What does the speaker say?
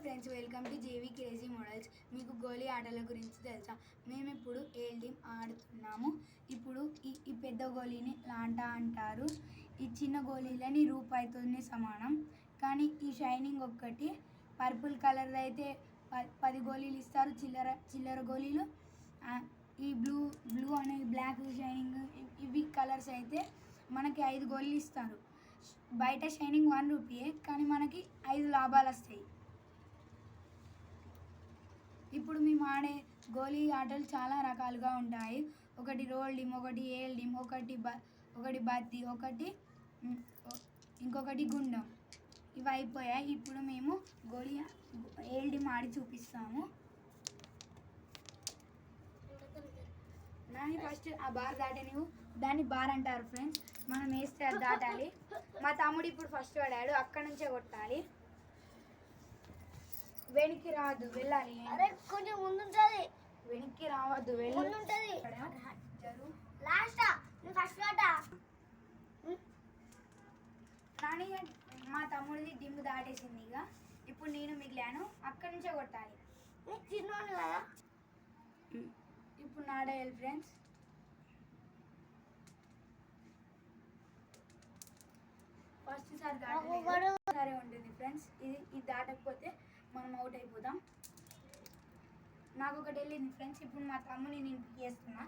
Friends, welcome to JV crazy models. మీకు గోలీ ఆటల గురించి తెలుసా? మేము ఇప్పుడు ఏల్టీమ్ ఆడుతున్నాము. ఇప్పుడు ఈ పెద్ద గోళీని లాంటా అంటారు. ఈ చిన్న గోళీలని రూపాయితోనే సమానం. కానీ ఈ షైనింగ్ ఒక్కటి పర్పుల్ కలర్ అయితే 10 గోళీలు ఇస్తారు. చిల్లర గోళీలు ఈ బ్లూ అనే బ్లాక్ షైనింగ్ ఇవి కలర్స్ అయితే మనకి 5 గోళీలు ఇస్తారు. బయట షైనింగ్ 1 రూపీయే, కానీ మనకి 5 లాభాలు వస్తాయి. ఇప్పుడు మేము ఆడే గోలీ ఆటలు చాలా రకాలుగా ఉంటాయి. ఒకటి రోల్ డిమ్, ఒకటి ఏల్ డిమ్, ఒకటి బత్తి, ఇంకొకటి గుండం. ఇవి అయిపోయాయి. ఇప్పుడు మేము గోలీ ఏల్ డిమ్ ఆడి చూపిస్తాము. దాన్ని ఫస్ట్ ఆ బార్ దాటనివ్వు. దాన్ని బార్ అంటారు ఫ్రెండ్స్. మనం వేస్తే అది దాటాలి. మా తమ్ముడు ఇప్పుడు ఫస్ట్ పడాడు, అక్కడ నుంచే కొట్టాలి. వెనక్కి రావద్దు, వెళ్ళాలి. కొంచెం ముందుంటది, వెనక్కి రావద్దు, వెళ్ళుంటది. కానీ మా తమ్ముడిది డిమ్ దాటేసింది. ఇక ఇప్పుడు నేను మిగిలాను, అక్కడి నుంచే కొట్టాలి. చిన్నోడు కదా. ఇప్పుడు నాడేయాలి ఫ్రెండ్స్. ఫస్ట్ సారి సరే ఉంటుంది ఫ్రెండ్స్. ఇది దాటకపోతే మనం అవుట్ అయిపోతాం. నాకు ఒకటి వెళ్ళింది ఫ్రెండ్స్. ఇప్పుడు మా తమ్ముని నేను చేస్తున్నా.